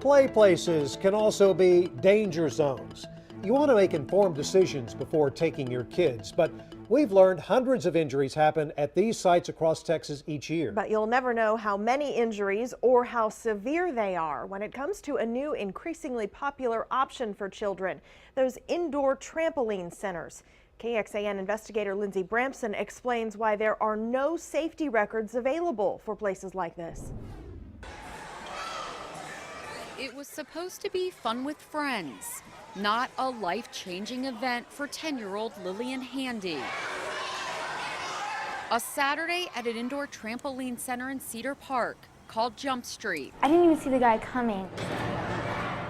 Play places can also be danger zones. You want to make informed decisions before taking your kids, but we've learned hundreds of injuries happen at these sites across Texas each year. But you'll never know how many injuries or how severe they are when it comes to a new, increasingly popular option for children, those indoor trampoline centers. KXAN investigator Lindsey Bramson explains why there are no safety records available for places like this. It was supposed to be fun with friends, not a life-changing event for 10-year-old Lillian Handy. A Saturday at an indoor trampoline center in Cedar Park called Jump Street. I didn't even see the guy coming.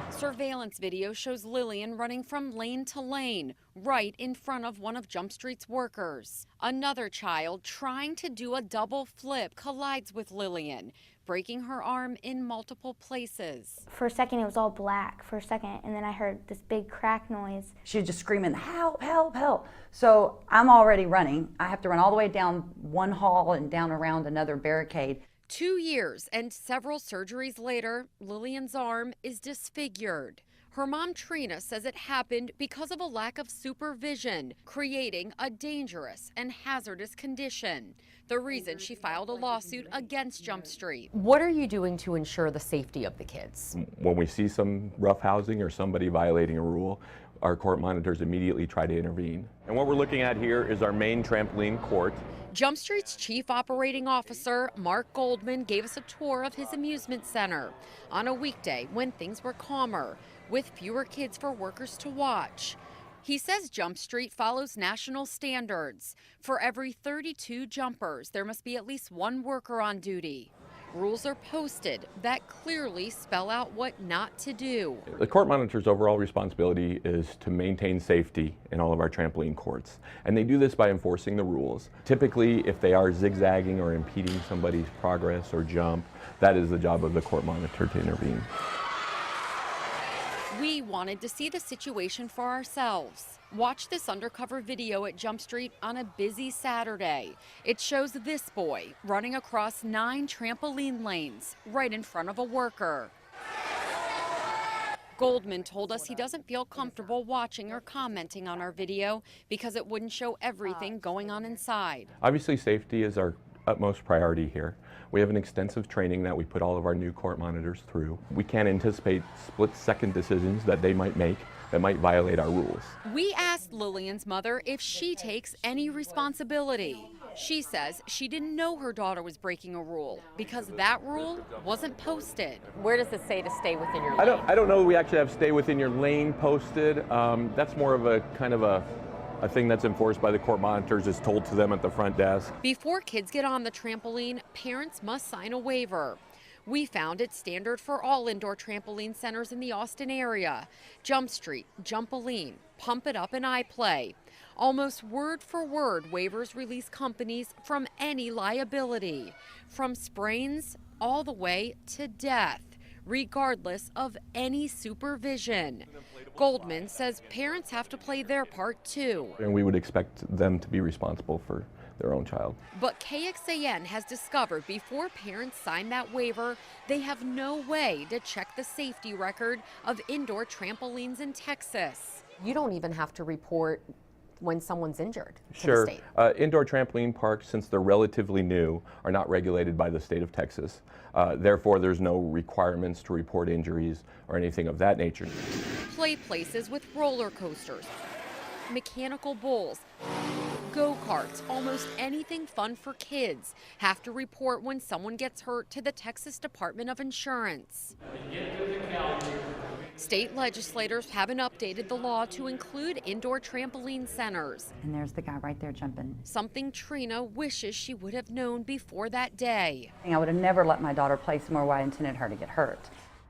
Surveillance video shows Lillian running from lane to lane, right in front of one of Jump Street's workers. Another child trying to do a double flip collides with Lillian, breaking her arm in multiple places. For a second, it was all black for a second, and then I heard this big crack noise. She was just screaming, help, help, help. So I'm already running. I have to run all the way down one hall and down around another barricade. 2 years and several surgeries later, Lillian's arm is disfigured. Her mom, Trina, says it happened because of a lack of supervision, creating a dangerous and hazardous condition. The reason she filed a lawsuit against Jump Street. What are you doing to ensure the safety of the kids? When we see some roughhousing or somebody violating a rule, our court monitors immediately try to intervene. And what we're looking at here is our main trampoline court. Jump Street's chief operating officer, Mark Goldman, gave us a tour of his amusement center on a weekday when things were calmer, with fewer kids for workers to watch. He says Jump Street follows national standards. For every 32 jumpers, there must be at least one worker on duty. Rules are posted that clearly spell out what not to do. The court monitor's overall responsibility is to maintain safety in all of our trampoline courts. And they do this by enforcing the rules. Typically, if they are zigzagging or impeding somebody's progress or jump, that is the job of the court monitor to intervene. We wanted to see the situation for ourselves. Watch this undercover video at Jump Street on a busy Saturday. It shows this boy running across 9 trampoline lanes right in front of a worker. Goldman told us he doesn't feel comfortable watching or commenting on our video because it wouldn't show everything going on inside. Obviously, safety is our utmost priority here. We have an extensive training that we put all of our new court monitors through. We can't anticipate split-second decisions that they might make that might violate our rules. We asked Lillian's mother if she takes any responsibility. She says she didn't know her daughter was breaking a rule because that rule wasn't posted. Where does it say to stay within your lane? I don't know that we actually have stay within your lane posted. That's more of a kind of a thing that's enforced by the court monitors, is told to them at the front desk. Before kids get on the trampoline, parents must sign a waiver. We found it standard for all indoor trampoline centers in the Austin area. Jump Street, Jumpoline, Pump It Up, and iPlay. Almost word for word, waivers release companies from any liability, from sprains all the way to death, regardless of any supervision. Goldman says parents have to play their part too. And we would expect them to be responsible for their own child. But KXAN has discovered before parents sign that waiver, they have no way to check the safety record of indoor trampolines in Texas. You don't even have to report when someone's injured to Sure. the state. Indoor trampoline parks, since they're relatively new, are not regulated by the state of Texas. Therefore, there's no requirements to report injuries or anything of that nature. Play places with roller coasters, mechanical bulls, go-karts, almost anything fun for kids have to report when someone gets hurt to the Texas Department of Insurance. State legislators haven't updated the law to include indoor trampoline centers. And there's the guy right there jumping. Something Trina wishes she would have known before that day. I would have never let my daughter play somewhere where I intended her to get hurt.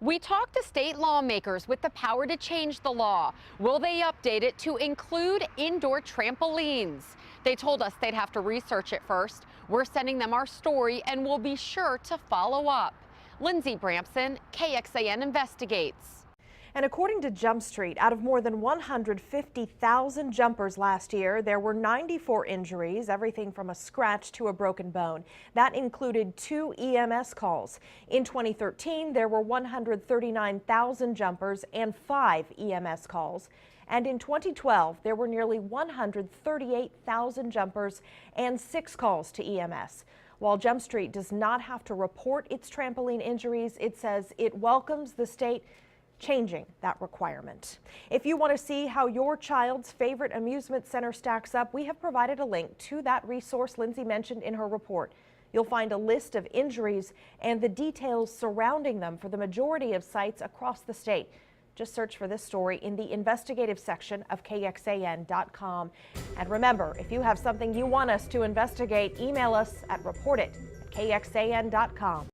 We talked to state lawmakers with the power to change the law. Will they update it to include indoor trampolines? They told us they'd have to research it first. We're sending them our story and we'll be sure to follow up. Lindsey Bramson, KXAN Investigates. And according to Jump Street, out of more than 150,000 jumpers last year, there were 94 injuries, everything from a scratch to a broken bone. That included 2 EMS calls. In 2013, there were 139,000 jumpers and 5 EMS calls. And in 2012, there were nearly 138,000 jumpers and 6 calls to EMS. While Jump Street does not have to report its trampoline injuries, it says it welcomes the state changing that requirement. If you want to see how your child's favorite amusement center stacks up, we have provided a link to that resource Lindsay mentioned in her report. You'll find a list of injuries and the details surrounding them for the majority of sites across the state. Just search for this story in the investigative section of KXAN.com. And remember, if you have something you want us to investigate, email us at report@KXAN.com.